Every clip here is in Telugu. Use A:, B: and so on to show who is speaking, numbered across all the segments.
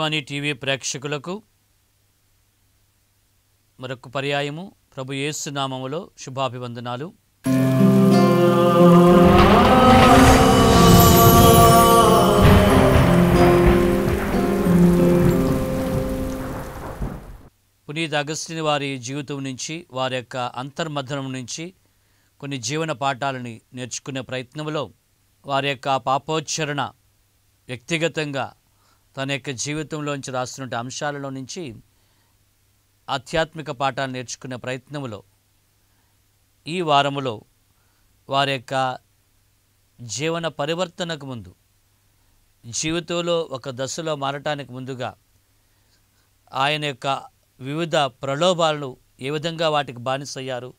A: సత్యవాణి టీవీ ప్రేక్షకులకు మరొక పర్యాయము ప్రభు యేసు నామములో శుభాభివందనాలు. పునీత అగస్టిన్ వారి జీవితం నుంచి, వారి యొక్క అంతర్మథనం నుంచి కొన్ని జీవన పాఠాలని నేర్చుకునే ప్రయత్నంలో వారి యొక్క పాపోచ్చరణ వ్యక్తిగతంగా తన యొక్క జీవితంలోంచి రాస్తున్న అంశాలలో నుంచి ఆధ్యాత్మిక పాఠాలు నేర్చుకునే ప్రయత్నంలో ఈ వారములో వారి యొక్క జీవన పరివర్తనకు ముందు, జీవితంలో ఒక దశలో మారటానికి ముందుగా ఆయన యొక్క వివిధ ప్రలోభాలను ఏ విధంగా వాటికి బానిసయ్యారు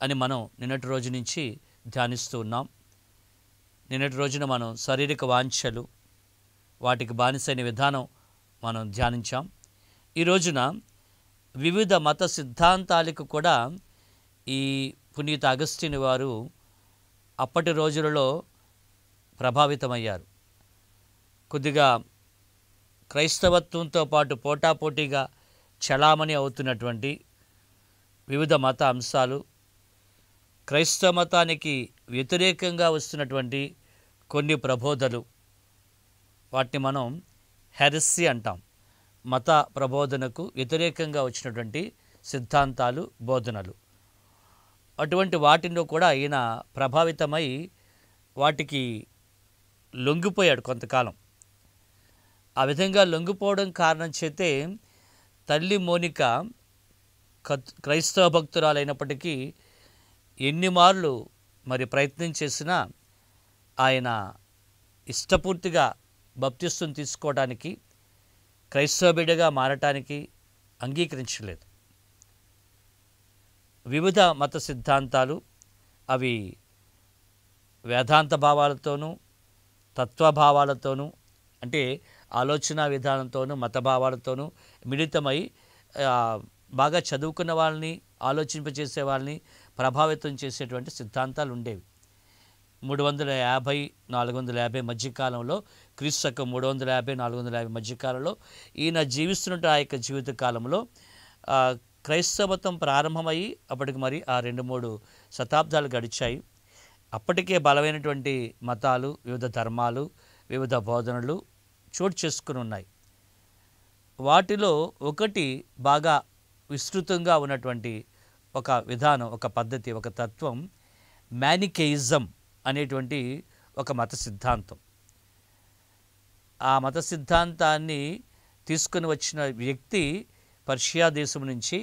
A: అని మనం నిన్నటి రోజు నుంచి ధ్యానిస్తూ ఉన్నాం. నిన్నటి రోజున మనం శారీరక వాంఛలు, వాటికి బానిసైన విధానం మనం ధ్యానించాం. ఈ రోజున వివిధ మత సిద్ధాంతాలకు కూడా ఈ పునీత అగస్టిన్ వారు అప్పటి రోజులలో ప్రభావితమయ్యారు. కొద్దిగా క్రైస్తవత్వంతో పాటు పోటాపోటీగా చలామణి అవుతున్నటువంటి వివిధ మత అంశాలు, క్రైస్తవ మతానికి వ్యతిరేకంగా వస్తున్నటువంటి కొన్ని ప్రబోధలు, వాటిని మనం హెరసీ అంటాం. మత ప్రబోధనకు వ్యతిరేకంగా వచ్చినటువంటి సిద్ధాంతాలు, బోధనలు. అటువంటి వాటిలో కూడా ఈయన ప్రభావితమై వాటికి లొంగిపోయాడు కొంతకాలం. ఆ విధంగా లొంగిపోవడం కారణం చేతే తల్లి మోనిక క్రైస్తవ భక్తురాలైనప్పటికీ ఎన్ని మార్లు మరి ప్రయత్నం చేసినా ఆయన ఇష్టపూర్తిగా బప్తిస్తం తీసుకోవడానికి, క్రైస్తవ బిడ్డగా మారటానికి అంగీకరించలేదు. వివిధ మత సిద్ధాంతాలు అవి వేదాంత భావాలతోనూ, తత్వభావాలతోనూ, అంటే ఆలోచన విధానంతోనూ, మత భావాలతోనూ మిళితమై బాగా చదువుకున్న వాళ్ళని, ఆలోచింపచేసే వాళ్ళని ప్రభావితం చేసేటువంటి సిద్ధాంతాలు ఉండేవి. 350-450 మధ్యకాలంలో, క్రీస్తుశకం 350-450 మధ్యకాలంలో ఈయన జీవిస్తున్నట్టు ఆ యొక్క జీవిత కాలంలో క్రైస్తవ మతం ప్రారంభమయ్యి అప్పటికి మరి ఆ 2-3 శతాబ్దాలు గడిచాయి. అప్పటికే బలమైనటువంటి మతాలు, వివిధ ధర్మాలు, వివిధ బోధనలు చోటు చేసుకుని ఉన్నాయి. వాటిలో ఒకటి బాగా విస్తృతంగా ఉన్నటువంటి ఒక విధానం, ఒక పద్ధతి, ఒక తత్వం మ్యానికేయిజం అనేటువంటి ఒక మత సిద్ధాంతం. ఆ మత సిద్ధాంతాన్ని తీసుకుని వచ్చిన వ్యక్తి పర్షియా దేశం నుంచి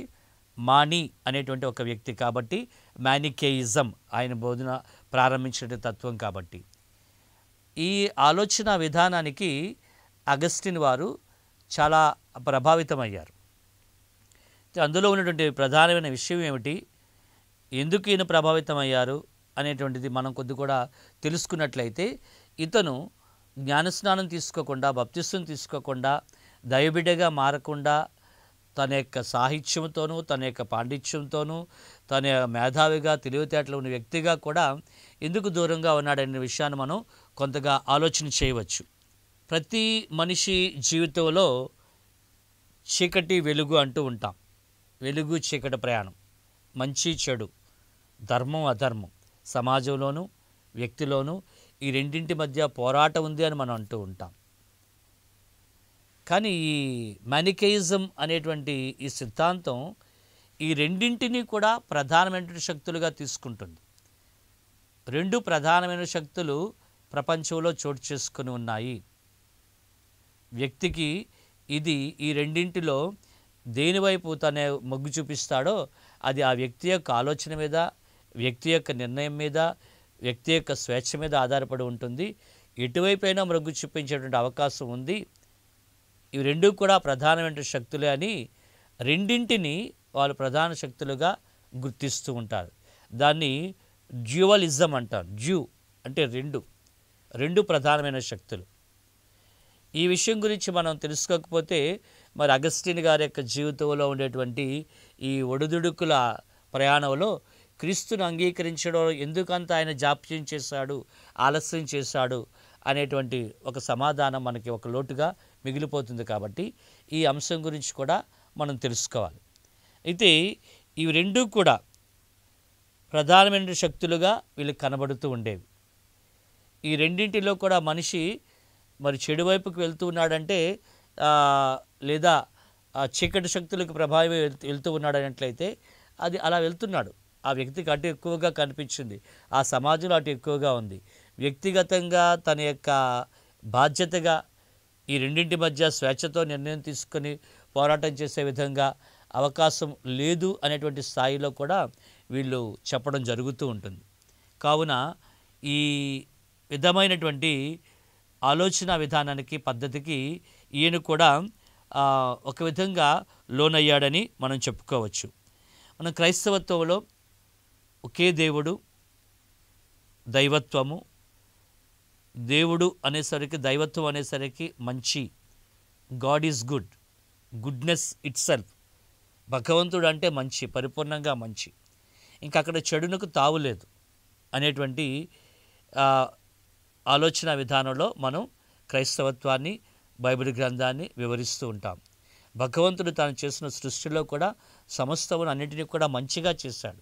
A: మానీ అనేటువంటి ఒక వ్యక్తి కాబట్టి మ్యానికేయిజం ఆయన బోధన ప్రారంభించిన తత్వం కాబట్టి ఈ ఆలోచన విధానానికి అగస్టిన్ వారు చాలా ప్రభావితమయ్యారు. అందులో ఉన్నటువంటి ప్రధానమైన విషయం ఏమిటి, ఎందుకు ఈయన ప్రభావితమయ్యారు అనేటువంటిది మనం కొద్ది కూడా తెలుసుకున్నట్లయితే, ఇతను జ్ఞానస్నానం తీసుకోకుండా, బప్తిస్తం తీసుకోకుండా, దైవబిడ్డగా మారకుండా తన యొక్క సాహిత్యంతోనూ, తన యొక్క పాండిత్యంతోనూ, తన మేధావిగా, తెలివితేటలు ఉన్న వ్యక్తిగా కూడా ఎందుకు దూరంగా ఉన్నాడనే విషయాన్ని మనం కొంతగా ఆలోచన చేయవచ్చు. ప్రతి మనిషి జీవితంలో చీకటి వెలుగు అంటూ ఉంటాం. వెలుగు చీకటి ప్రయాణం, మంచి చెడు, ధర్మం అధర్మం, సమాజంలోనూ వ్యక్తిలోనూ ఈ రెండింటి మధ్య పోరాటం ఉంది అని మనం అంటూ ఉంటాం. కానీ ఈ మ్యానికేయిజం అనేటువంటి ఈ సిద్ధాంతం ఈ రెండింటినీ కూడా ప్రధానమైన శక్తులుగా తీసుకుంటుంది. రెండు ప్రధానమైన శక్తులు ప్రపంచంలో చోటు చేసుకుని ఉన్నాయి. వ్యక్తికి ఇది ఈ రెండింటిలో దేనివైపు తన మొగ్గు చూపిస్తాడో అది ఆ వ్యక్తి యొక్క ఆలోచన మీద, వ్యక్తి యొక్క నిర్ణయం మీద, వ్యక్తి యొక్క స్వేచ్ఛ మీద ఆధారపడి ఉంటుంది. ఎటువైపైనా మొగ్గు చూపించేటువంటి అవకాశం ఉంది. ఇవి రెండు కూడా ప్రధానమైన శక్తులే అని రెండింటిని వాళ్ళు ప్రధాన శక్తులుగా గుర్తిస్తూ ఉంటారు. దాన్ని డ్యూవలిజం అంటారు. డ్యూ అంటే రెండు ప్రధానమైన శక్తులు. ఈ విషయం గురించి మనం తెలుసుకోకపోతే మరి అగస్టిన్ గారి యొక్క జీవితంలో ఉండేటువంటి ఈ ఒడిదుడుకుల ప్రయాణంలో క్రీస్తును అంగీకరించడం ఎందుకంత ఆయన జాప్యం చేశాడు, ఆలస్యం చేశాడు అనేటువంటి ఒక సమాధానం మనకి ఒక లోటుగా మిగిలిపోతుంది. కాబట్టి ఈ అంశం గురించి కూడా మనం తెలుసుకోవాలి. అయితే ఇవి రెండూ కూడా ప్రధానమైన శక్తులుగా వీళ్ళకి కనబడుతూ ఉండేవి. ఈ రెండింటిలో కూడా మనిషి మరి చెడు వైపుకు వెళ్తూ ఉన్నాడంటే లేదా చీకటి శక్తులకు ప్రభావం వెళ్తూ ఉన్నాడనట్లయితే అది అలా వెళ్తున్నాడు. ఆ వ్యక్తికి అటు ఎక్కువగా కనిపించింది, ఆ సమాజంలో అటు ఎక్కువగా ఉంది. వ్యక్తిగతంగా తన యొక్క బాధ్యతగా ఈ రెండింటి మధ్య స్వేచ్ఛతో నిర్ణయం తీసుకొని పోరాటం చేసే విధంగా అవకాశం లేదు అనేటువంటి స్థాయిలో కూడా వీళ్ళు చెప్పడం జరుగుతూ ఉంటుంది. కావున ఈ విధమైనటువంటి ఆలోచన విధానానికి, పద్ధతికి ఈయన కూడా ఒక విధంగా లోనయ్యాడని మనం చెప్పుకోవచ్చు. మన క్రైస్తవత్వంలో ఒకే దేవుడు, దైవత్వము, దేవుడు అనేసరికి, దైవత్వం అనేసరికి మంచి, God is good, goodness it self, భగవంతుడు అంటే మంచి, పరిపూర్ణంగా మంచి, ఇంకా అక్కడ చెడునకు తావులేదు అనేటువంటి ఆలోచన విధానంలో మనం క్రైస్తవత్వాన్ని, బైబిల్ గ్రంథాన్ని వివరిస్తూ ఉంటాం. భగవంతుడు తాను చేసిన సృష్టిలో కూడా సమస్తమును అన్నింటినీ కూడా మంచిగా చేశాడు,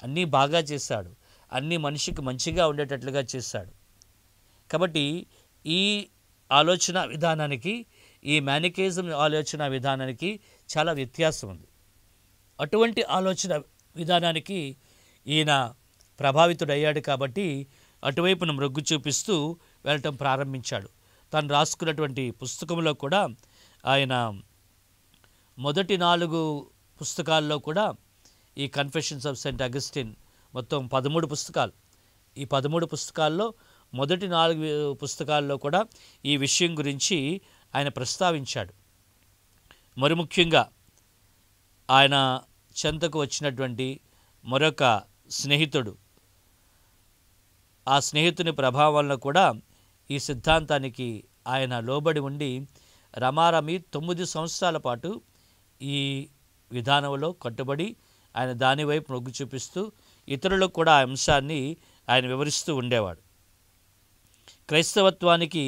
A: అన్నీ బాగా చేశాడు, అన్నీ మనిషికి మంచిగా ఉండేటట్లుగా చేశాడు. కాబట్టి ఈ ఆలోచన విధానానికి, ఈ మ్యానికేజం ఆలోచన విధానానికి చాలా వ్యత్యాసం ఉంది. అటువంటి ఆలోచన విధానానికి ఈయన ప్రభావితుడయ్యాడు. కాబట్టి అటువైపున మొగ్గు చూపిస్తూ వెళ్ళటం ప్రారంభించాడు. తను రాసుకున్నటువంటి పుస్తకంలో కూడా ఆయన మొదటి 4 పుస్తకాల్లో కూడా ఈ కన్ఫెషన్స్ ఆఫ్ సెయింట్ అగస్టిన్ మొత్తం 13 పుస్తకాలు. ఈ 13 పుస్తకాల్లో మొదటి 4 పుస్తకాల్లో కూడా ఈ విషయం గురించి ఆయన ప్రస్తావించాడు. మరి ముఖ్యంగా ఆయన చెంతకు వచ్చినటువంటి మరొక స్నేహితుడు, ఆ స్నేహితుని ప్రభావం వల్ల కూడా ఈ సిద్ధాంతానికి ఆయన లోబడి ఉండి రమారమి 9 సంవత్సరాల పాటు ఈ విధానంలో కట్టుబడి ఆయన దాని వైపు మొగ్గు చూపిస్తూ ఇతరులకు కూడా ఆ అంశాన్ని ఆయన వివరిస్తూ ఉండేవాడు. క్రైస్తవత్వానికి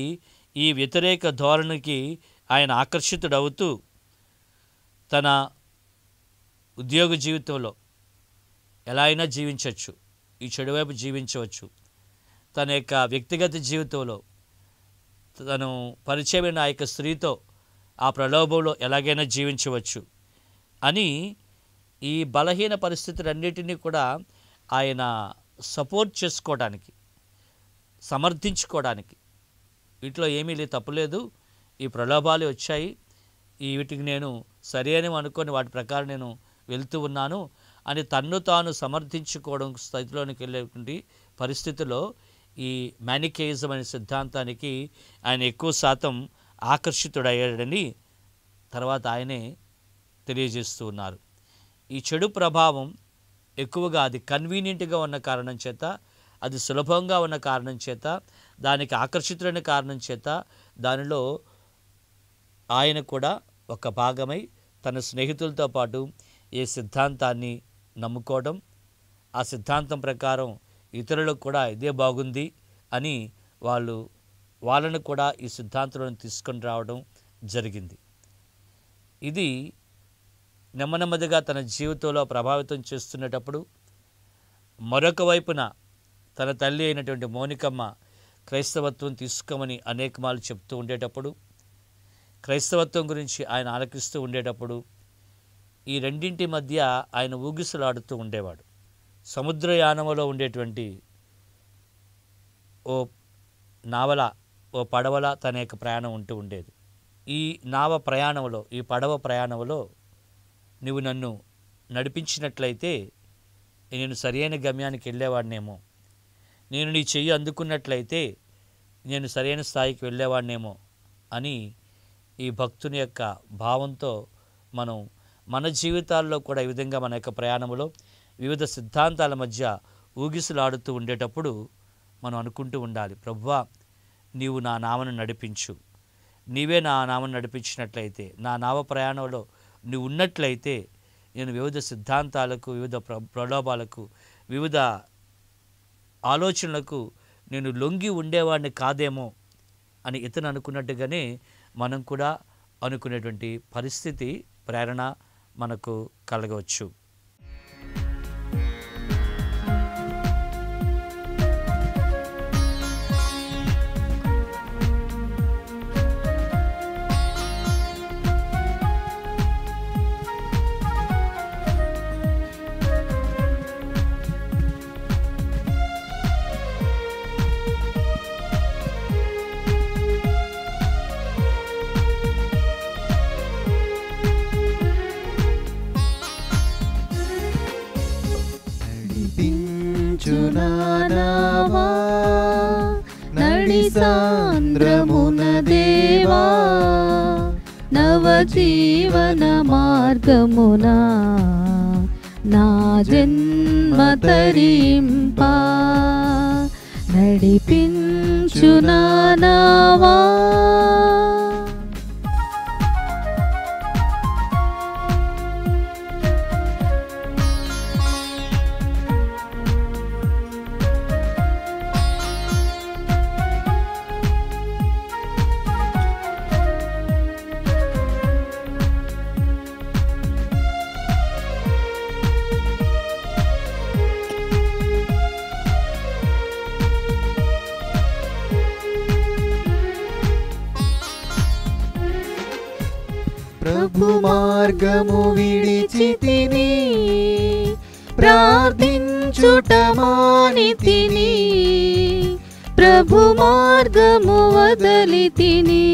A: ఈ వ్యతిరేక ధోరణికి ఆయన ఆకర్షితుడవుతూ తన ఉద్యోగ జీవితంలో ఎలా అయినా జీవించవచ్చు, ఈ చెడువైపు జీవించవచ్చు, తన యొక్క వ్యక్తిగత జీవితంలో తను పరిచయమైన ఆ యొక్క స్త్రీతో ఆ ప్రలోభంలో ఎలాగైనా జీవించవచ్చు అని ఈ బలహీన పరిస్థితులన్నిటినీ కూడా ఆయన సపోర్ట్ చేసుకోవడానికి, సమర్థించుకోవడానికి, వీటిలో ఏమీ తప్పులేదు, ఈ ప్రలోభాలు వచ్చాయి, ఈ వీటికి నేను సరి అని అనుకొని వాటి ప్రకారం నేను వెళ్తూ ఉన్నాను అని తన్ను తాను సమర్థించుకోవడం స్థితిలోనికి వెళ్ళేటువంటి పరిస్థితిలో ఈ మ్యానికేయిజం అనే సిద్ధాంతానికి ఆయన ఎక్కువ శాతం ఆకర్షితుడయ్యాడని తర్వాత ఆయనే తెలియజేస్తూ ఉన్నారు. ఈ చెడు ప్రభావం ఎక్కువగా అది కన్వీనియంట్గా ఉన్న కారణం చేత, అది సులభంగా ఉన్న కారణం చేత, దానికి ఆకర్షితులైన కారణం చేత దానిలో ఆయన కూడా ఒక భాగమై తన స్నేహితులతో పాటు ఈ సిద్ధాంతాన్ని నమ్ముకోవడం, ఆ సిద్ధాంతం ప్రకారం ఇతరులకు కూడా ఇదే బాగుంది అని వాళ్ళను కూడా ఈ సిద్ధాంతాలను తీసుకొని రావడం జరిగింది. ఇది నెమ్మదిగా తన జీవితంలో ప్రభావితం చేస్తున్నప్పుడు మరొక వైపున తన తల్లి అయినటువంటి మోనికమ్మ క్రైస్తవత్వం తీసుకోమని అనేక మార్లు చెప్తూ ఉండేటప్పుడు, క్రైస్తవత్వం గురించి ఆయన ఆలకిస్తూ ఉండేటప్పుడు ఈ రెండింటి మధ్య ఆయన ఊగిసలాడుతూ ఉండేవాడు. సముద్రయానంలో ఉండేటువంటి ఓ నావల, ఓ పడవల తన యొక్క ప్రయాణం ఉంటూ ఉండేది. ఈ నావ ప్రయాణంలో, ఈ పడవ ప్రయాణంలో నువ్వు నన్ను నడిపించినట్లయితే నేను సరైన గమ్యానికి వెళ్ళేవాడినేమో, నేను నీ చెయ్యి అందుకున్నట్లయితే నేను సరైన స్థాయికి వెళ్ళేవాడినేమో అని ఈ భక్తుని యొక్క భావంతో మనం మన జీవితాల్లో కూడా ఈ విధంగా మన యొక్క ప్రయాణంలో వివిధ సిద్ధాంతాల మధ్య ఊగిసలాడుతూ ఉండేటప్పుడు మనం అనుకుంటూ ఉండాలి, ప్రభువా నీవు నా నావను నడిపించు, నీవే నా నావను నడిపించినట్లయితే, నా నావ ప్రయాణంలో నువ్వు ఉన్నట్లయితే నేను వివిధ సిద్ధాంతాలకు, వివిధ ప్రలోభాలకు, వివిధ ఆలోచనలకు నేను లొంగి ఉండేవాడిని కాదేమో అని ఇతను అనుకున్నట్టుగానే మనం కూడా అనుకునేటువంటి పరిస్థితి, ప్రేరణ మనకు కలగవచ్చు.
B: నడిపించునావా నడి సాంద్రమున దేవా నవజీవన మార్గమున నా జన్మ తరింపా నడిపించునావా. ప్రభు మార్గము విడిచితిని ప్రార్థించుట మానితిని ప్రభు మార్గము వదలితిని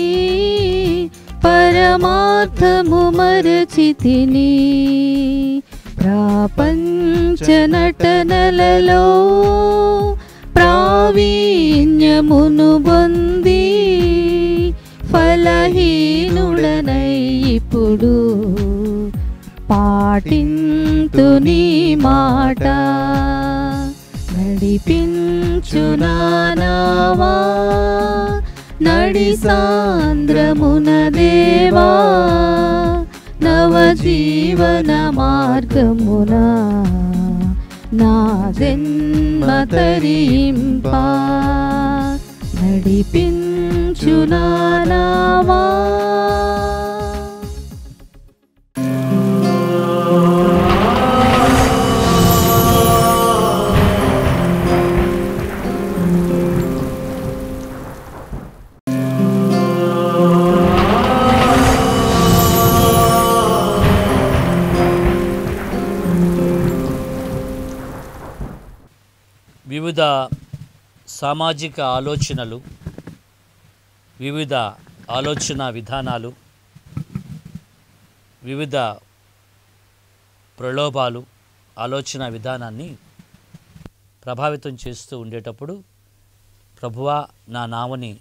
B: పరమార్థము మరచితిని ప్రపంచ నటనలలో ప్రావీణ్యమును పొంది ఫలహీనుడనై ఇప్పుడు పాటింతు నీ మాట నడిపించునావా నడి సాంద్రమున దేవా నవజీవన మార్గమున నా జన్మ తరింపా నడిపించునావా.
A: వివిధ సామాజిక ఆలోచనలు, వివిధ ఆలోచన విధానాలు, వివిధ ప్రలోభాలు ఆలోచన విధానాన్ని ప్రభావితం చేస్తూ ఉండేటప్పుడు ప్రభువా నా నామని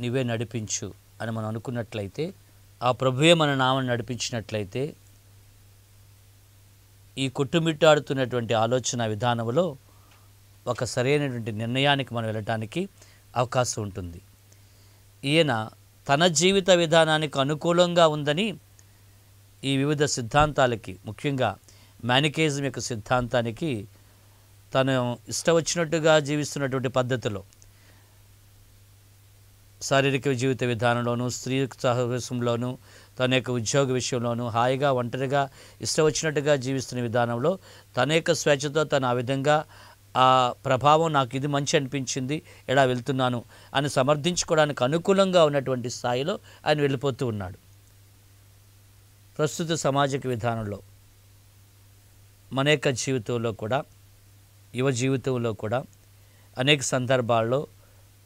A: నీవే నడిపించు అని మనం అనుకున్నట్లయితే, ఆ ప్రభువే మన నామని నడిపించినట్లయితే ఈ కొట్టుమిట్టాడుతున్నటువంటి ఆలోచన విధానంలో ఒక సరైనటువంటి నిర్ణయానికి మనం వెళ్ళటానికి అవకాశం ఉంటుంది. ఈయన తన జీవిత విధానానికి అనుకూలంగా ఉందని ఈ వివిధ సిద్ధాంతాలకి, ముఖ్యంగా మ్యానికేయిజం యొక్క సిద్ధాంతానికి, తను ఇష్టం వచ్చినట్టుగా జీవిస్తున్నటువంటి పద్ధతిలో, శారీరక జీవిత విధానంలోనూ, స్త్రీ సహవాసంలోనూ, తన యొక్క ఉద్యోగ విషయంలోనూ హాయిగా ఒంటరిగా ఇష్టం వచ్చినట్టుగా జీవిస్తున్న విధానంలో తన యొక్క స్వేచ్ఛతో తను ఆ విధంగా ఆ ప్రభావం నాకు ఇది మంచి అనిపించింది ఎలా వెళ్తున్నాను అని సమర్థించుకోవడానికి అనుకూలంగా ఉన్నటువంటి స్థాయిలో ఆయన వెళ్ళిపోతూ ఉన్నాడు. ప్రస్తుత సామాజిక విధానంలో మన యొక్క జీవితంలో కూడా, యువ జీవితంలో కూడా అనేక సందర్భాల్లో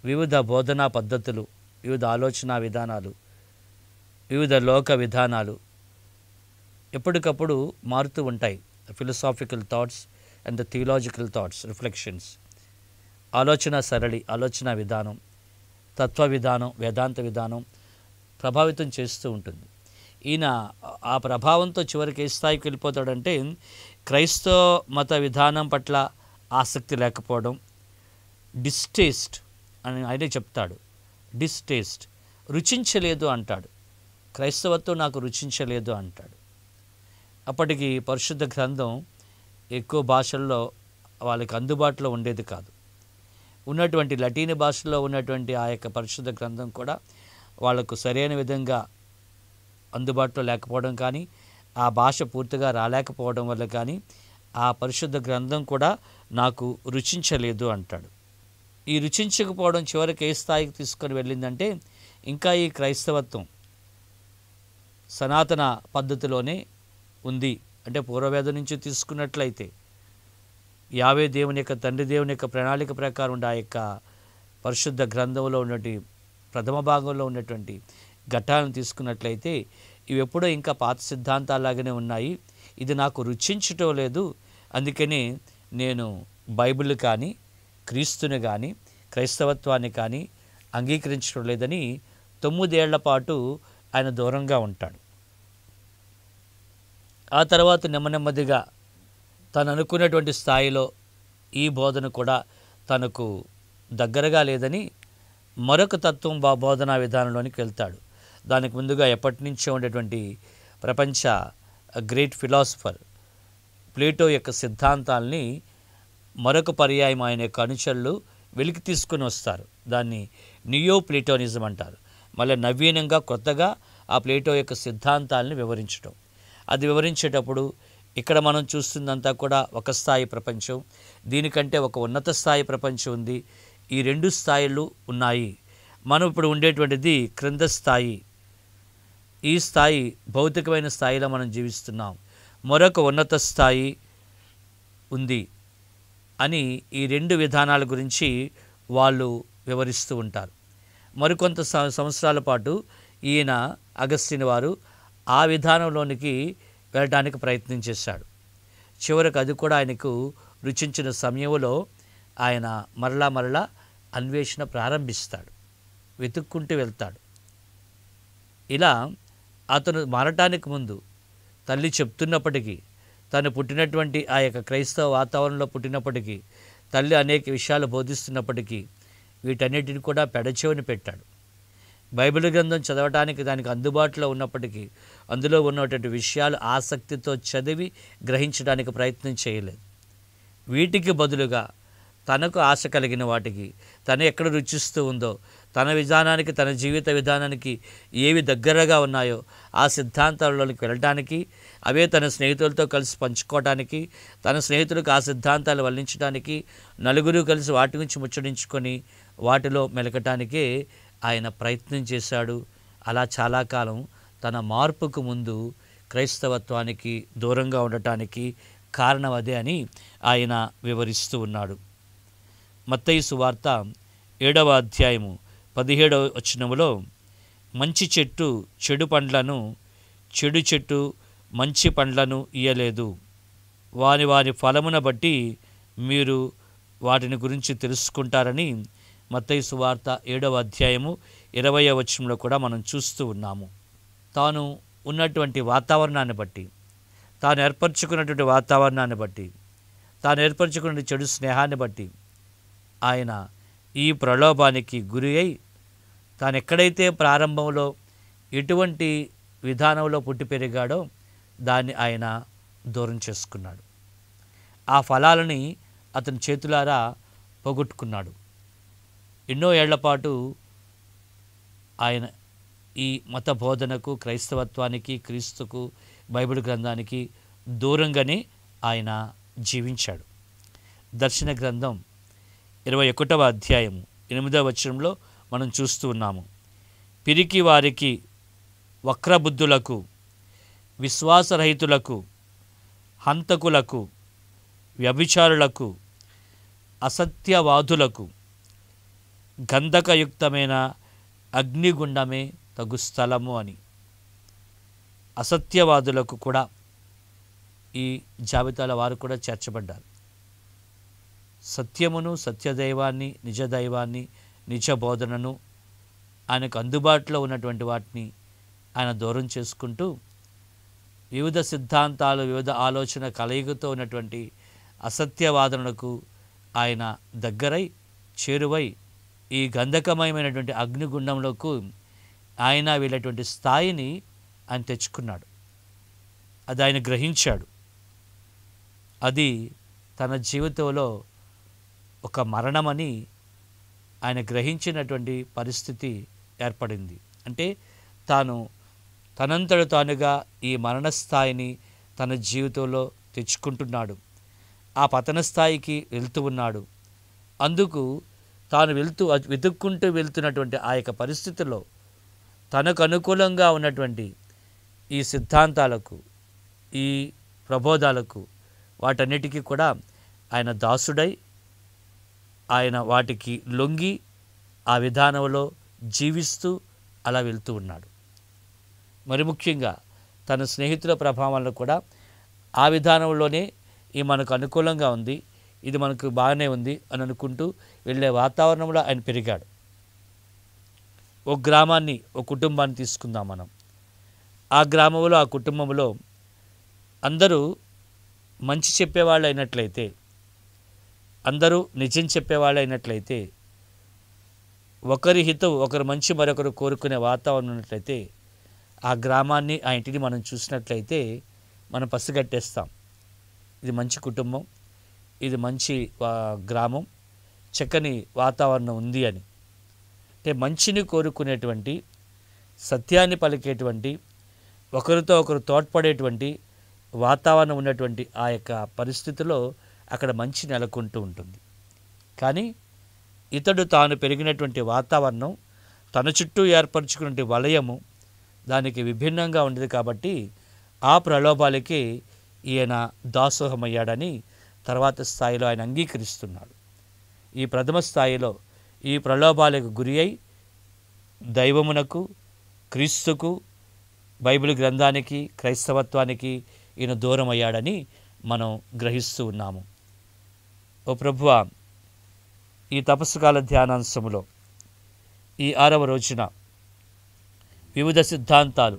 A: వివిధ బోధనా పద్ధతులు, వివిధ ఆలోచన విధానాలు, వివిధ లోక విధానాలు ఎప్పటికప్పుడు మారుతూ ఉంటాయి. Philosophical thoughts and the theological thoughts, reflections, ఆలోచన సరళి, ఆలోచన విధానం, తత్వ విధానం, వేదాంత విధానం ప్రభావితం చేస్తూ ఉంటుంది. ఈయన ఆ ప్రభావంతో చివరికి ఏ స్థాయికి వెళ్ళిపోతాడంటే, క్రైస్తవ మత విధానం పట్ల ఆసక్తి లేకపోవడం, డిస్టేస్ట్ అని ఆయనే చెప్తాడు. డిస్టేస్ట్, రుచించలేదు అంటాడు. క్రైస్తవత్వం నాకు రుచించలేదు అంటాడు. అప్పటికి పరిశుద్ధ గ్రంథం ఎక్కువ భాషల్లో వాళ్ళకి అందుబాటులో ఉండేది కాదు. ఉన్నటువంటి లతీన్ భాషలో ఉన్నటువంటి ఆ యొక్క పరిశుద్ధ గ్రంథం కూడా వాళ్లకు సరైన విధంగా అందుబాటులో లేకపోవడం కానీ, ఆ భాష పూర్తిగా రాలేకపోవడం వల్ల కానీ ఆ పరిశుద్ధ గ్రంథం కూడా నాకు రుచించలేదు అంటాడు. ఈ రుచించకపోవడం చివరికి ఏ స్థాయికి తీసుకొని వెళ్ళిందంటే, ఇంకా ఈ క్రైస్తవత్వం సనాతన పద్ధతిలోనే ఉంది. అంటే పూర్వవేదం నుంచి తీసుకున్నట్లయితే యావే దేవుని యొక్క, తండ్రి దేవుని యొక్క ప్రణాళిక ప్రకారం ఉండే ఆ యొక్క పరిశుద్ధ గ్రంథంలో ఉన్నటువంటి ప్రథమ భాగంలో ఉన్నటువంటి ఘట్టాలను తీసుకున్నట్లయితే ఇవి ఎప్పుడో ఇంకా పాత సిద్ధాంతాలాగానే ఉన్నాయి. ఇది నాకు రుచించటం లేదు, అందుకని నేను బైబిల్ కానీ, క్రీస్తుని కానీ, క్రైస్తవత్వాన్ని కానీ అంగీకరించడం లేదని 9 ఏళ్ల పాటు ఆయన దూరంగా ఉంటాడు. ఆ తర్వాత నెమ్మదిగా తను అనుకున్నటువంటి స్థాయిలో ఈ బోధన కూడా తనకు దగ్గరగా లేదని మరొక తత్వం బోధనా విధానంలోనికి వెళ్తాడు. దానికి ముందుగా ఎప్పటి నుంచో ఉండేటువంటి ప్రపంచ గ్రేట్ ఫిలాసఫర్ ప్లేటో యొక్క సిద్ధాంతాల్ని మరొక పర్యాయం ఆయన యొక్క అనుచరులు వెలికి తీసుకుని వస్తారు. దాన్ని నియో ప్లేటోనిజం అంటారు. మళ్ళీ నవీనంగా కొత్తగా ఆ ప్లేటో యొక్క సిద్ధాంతాలని వివరించడం. అది వివరించేటప్పుడు ఇక్కడ మనం చూస్తుందంతా కూడా ఒక స్థాయి ప్రపంచం, దీనికంటే ఒక ఉన్నత స్థాయి ప్రపంచం ఉంది. ఈ 2 స్థాయిలు ఉన్నాయి. మనం ఇప్పుడు ఉండేటువంటిది క్రింద స్థాయి. ఈ స్థాయి భౌతికమైన స్థాయిలో మనం జీవిస్తున్నాం. మరొక ఉన్నత స్థాయి ఉంది అని ఈ 2 విధానాల గురించి వాళ్ళు వివరిస్తూ ఉంటారు. మరికొంత సంవత్సరాల పాటు ఈయన అగస్టిన్ వారు ఆ విధానంలోనికి వెళ్ళడానికి ప్రయత్నం చేశాడు. చివరికి అది కూడా ఆయనకు రుచించిన సమయంలో ఆయన మరలా అన్వేషణ ప్రారంభిస్తాడు, వెతుక్కుంటూ వెళ్తాడు. ఇలా అతను మారటానికి ముందు తల్లి చెప్తున్నప్పటికీ, తను పుట్టినటువంటి ఆ యొక్క క్రైస్తవ వాతావరణంలో పుట్టినప్పటికీ, తల్లి అనేక విషయాలు బోధిస్తున్నప్పటికీ వీటన్నిటిని కూడా పెడచెవిని పెట్టాడు. బైబిల్ గ్రంథం చదవటానికి దానికి అందుబాటులో ఉన్నప్పటికీ అందులో ఉన్నటువంటి విషయాలు ఆసక్తితో చదివి గ్రహించడానికి ప్రయత్నం చేయలేదు. వీటికి బదులుగా తనకు ఆశ కలిగిన వాటికి, తను ఎక్కడ రుచిస్తూ ఉందో, తన విధానానికి, తన జీవిత విధానానికి ఏవి దగ్గరగా ఉన్నాయో ఆ సిద్ధాంతాలలోకి వెళ్ళడానికి, అవే తన స్నేహితులతో కలిసి పంచుకోవడానికి, తన స్నేహితులకు ఆ సిద్ధాంతాలు వల్లించడానికి, నలుగురు కలిసి వాటి గురించి ముచ్చడించుకొని వాటిలో మెలకటానికే ఆయన ప్రయత్నం చేశాడు. అలా చాలా కాలం తన మార్పుకు ముందు క్రైస్తవత్వానికి దూరంగా ఉండటానికి కారణం అదే అని ఆయన వివరిస్తూ ఉన్నాడు. మత్తయి సువార్త 7వ అధ్యాయము 17వ వచనములో, మంచి చెట్టు చెడు పండ్లను, చెడు చెట్టు మంచి పండ్లను ఇయ్యలేదు, వాని ఫలమున బట్టి మీరు వాటిని గురించి తెలుసుకుంటారని మత్తయి సువార్త 7వ అధ్యాయము 20వ వచనంలో కూడా మనం చూస్తూ ఉన్నాము. తాను ఉన్నటువంటి వాతావరణాన్ని బట్టి, తాను ఏర్పరచుకున్నటువంటి వాతావరణాన్ని బట్టి, తాను ఏర్పరచుకున్న చెడు స్నేహాన్ని బట్టి ఆయన ఈ ప్రలోభానికి గురి అయి, తాను ఎక్కడైతే ప్రారంభంలో ఎటువంటి విధానంలో పుట్టి పెరిగాడో దాన్ని ఆయన దూరం చేసుకున్నాడు. ఆ ఫలాలని అతని చేతులారా పోగొట్టుకున్నాడు. ఎన్నో ఏళ్లపాటు ఆయన ఈ మత బోధనకు, క్రైస్తవత్వానికి, క్రీస్తుకు, బైబిల్ గ్రంథానికి దూరంగానే ఆయన జీవించాడు. దర్శన గ్రంథం 21వ అధ్యాయము 8వ వచనంలో మనం చూస్తూ ఉన్నాము. పిరికి వారికి, వక్రబుద్ధులకు, విశ్వాసరహితులకు, హంతకులకు, వ్యభిచారులకు, అసత్యవాదులకు గంధకయుక్తమైన అగ్నిగుండమే తగు స్థలము అని. అసత్యవాదులకు కూడా ఈ జాబితాల వారు కూడా చేర్చబడ్డారు. సత్యమును, సత్యదైవాన్ని, నిజదైవాన్ని, నిజ బోధనను, ఆయనకు అందుబాటులో ఉన్నటువంటి వాటిని ఆయన దూరం చేసుకుంటూ వివిధ సిద్ధాంతాలు, వివిధ ఆలోచన కలయికతో ఉన్నటువంటి అసత్యవాదనలకు ఆయన దగ్గరై, చేరువై ఈ గంధకమయమైనటువంటి అగ్నిగుండంలోకి ఆయన వెళ్ళేటువంటి స్థాయిని ఆయన తెచ్చుకున్నాడు. అది ఆయన గ్రహించాడు. అది తన జీవితంలో ఒక మరణమని ఆయన గ్రహించినటువంటి పరిస్థితి ఏర్పడింది. అంటే తాను తనంతట తానుగా ఈ మరణ స్థాయిని తన జీవితంలో తెచ్చుకుంటున్నాడు. ఆ పతన స్థాయికి వెళ్తూ ఉన్నాడు. అందుకు తాను వెతుక్కుంటూ వెళ్తున్నటువంటి ఆ యొక్క పరిస్థితుల్లో తనకు అనుకూలంగా ఉన్నటువంటి ఈ సిద్ధాంతాలకు, ఈ ప్రబోధాలకు, వాటన్నిటికీ కూడా ఆయన దాసుడై, ఆయన వాటికి లొంగి ఆ విధానంలో జీవిస్తూ అలా వెళ్తూ ఉన్నాడు. మరి ముఖ్యంగా తన స్నేహితుల ప్రభావాలను కూడా ఆ విధానంలోనే ఈ మనకు అనుకూలంగా ఉంది, ఇది మనకు బాగానే ఉంది అని అనుకుంటూ వెళ్ళే వాతావరణంలో ఆయన పెరిగాడు. ఒక గ్రామాన్ని, ఒక కుటుంబాన్ని తీసుకుందాం మనం. ఆ గ్రామంలో, ఆ కుటుంబంలో అందరూ మంచి చెప్పేవాళ్ళు అయినట్లయితే, అందరూ నిజం చెప్పేవాళ్ళు అయినట్లయితే, ఒకరి హితం ఒకరు మంచి మరొకరు కోరుకునే వాతావరణం ఉన్నట్లయితే, ఆ గ్రామాన్ని, ఆ ఇంటిని మనం చూసినట్లయితే మనం పసిగట్టేస్తాం, ఇది మంచి కుటుంబం, ఇది మంచి గ్రామం, చక్కని వాతావరణం ఉంది అని. అంటే మంచిని కోరుకునేటువంటి, సత్యాన్ని పలికేటువంటి, ఒకరితో ఒకరు తోడ్పడేటువంటి వాతావరణం ఉన్నటువంటి ఆ యొక్క పరిస్థితిలో అక్కడ మంచి నెలకొంటూ ఉంటుంది. కానీ ఇతడు తాను పెరిగినటువంటి వాతావరణం, తన చుట్టూ ఏర్పరచుకునే వలయము దానికి విభిన్నంగా ఉండేది. కాబట్టి ఆ ప్రలోభాలకి ఈయన దాసోహమయ్యాడని తర్వాత స్థాయిలో ఆయన అంగీకరిస్తున్నాడు. ఈ ప్రథమ స్థాయిలో ఈ ప్రలోభాలకు గురి అయి దైవమునకు, క్రీస్తుకు, బైబిల్ గ్రంథానికి, క్రైస్తవత్వానికి ఈయన దూరం అయ్యాడని మనం గ్రహిస్తూ ఉన్నాము. ఓ ప్రభువా, ఈ తపస్సుకాల ధ్యానాంశములో ఈ 6వ రోజున వివిధ సిద్ధాంతాలు,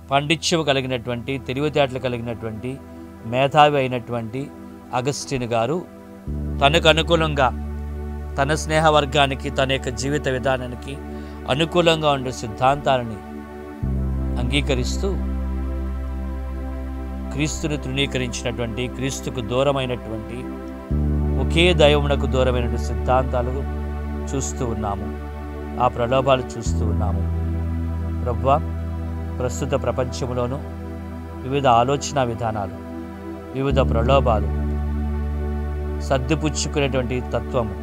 A: పాండిత్యం కలిగినటువంటి, తెలివితేటలు కలిగినటువంటి, మేధావి అయినటువంటి అగస్టిన్ గారు తనకు అనుకూలంగా, తన స్నేహవర్గానికి, తన యొక్క జీవిత విధానానికి అనుకూలంగా ఉండే సిద్ధాంతాలని అంగీకరిస్తూ క్రీస్తుని తృణీకరించినటువంటి, క్రీస్తుకు దూరమైనటువంటి, ఒకే దైవమునకు దూరమైనటువంటి సిద్ధాంతాలు చూస్తూ ఉన్నాము. ఆ ప్రలోభాలు చూస్తూ ఉన్నాము. ప్రభువా, ప్రస్తుత ప్రపంచంలోనూ వివిధ ఆలోచన విధానాలు, వివిధ ప్రలోభాలు, సర్దిపుచ్చుకునేటువంటి తత్వము,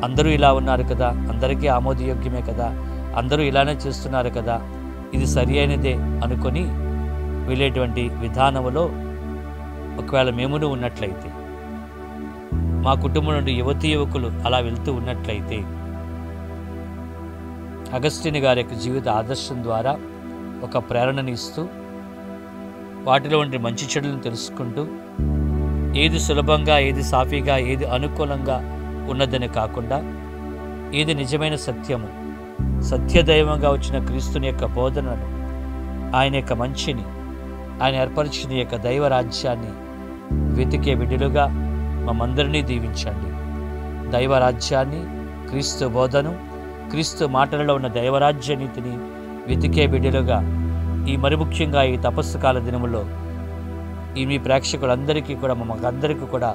A: అందరూ ఇలా ఉన్నారు కదా, అందరికీ ఆమోదయోగ్యమే కదా, అందరూ ఇలానే చేస్తున్నారు కదా, ఇది సరి అయినదే అనుకొని వెళ్ళేటువంటి విధానంలో ఒకవేళ మేమును ఉన్నట్లయితే, మా కుటుంబం నుండి యువతీ యువకులు అలా వెళ్తూ ఉన్నట్లయితే, అగస్టిన్ గారి యొక్క జీవిత ఆదర్శం ద్వారా ఒక ప్రేరణని ఇస్తూ, వాటిలో ఉండే మంచి చెడులను తెలుసుకుంటూ, ఏది సులభంగా, ఏది సాఫీగా, ఏది అనుకూలంగా ఉన్నదని కాకుండా, ఏది నిజమైన సత్యము, సత్యదైవంగా వచ్చిన క్రీస్తుని యొక్క బోధనను, ఆయన యొక్క మంచిని, ఆయన ఏర్పరిచిన యొక్క దైవరాజ్యాన్ని వెతికే బిడ్డలుగా మమ్మందరినీ దీవించండి. దైవరాజ్యాన్ని, క్రీస్తు బోధను, క్రీస్తు మాటలలో ఉన్న దైవరాజ్య నీతిని వెతికే బిడ్డలుగా ఈ మరి ముఖ్యంగా ఈ తపస్సు కాల దినములో ఈ మీ ప్రేక్షకులందరికీ కూడా, మమ్మకందరికీ కూడా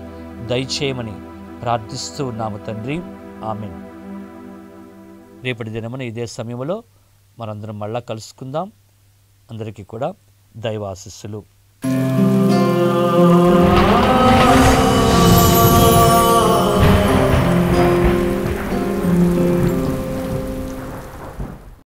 A: దయచేయమని ప్రార్థిస్తూ ఉన్నాము తండ్రి. ఆమేన్. రేపటి దినమున ఇదే సమయంలో మనందరం మళ్ళా కలుసుకుందాం. అందరికీ కూడా దైవాశీస్సులు.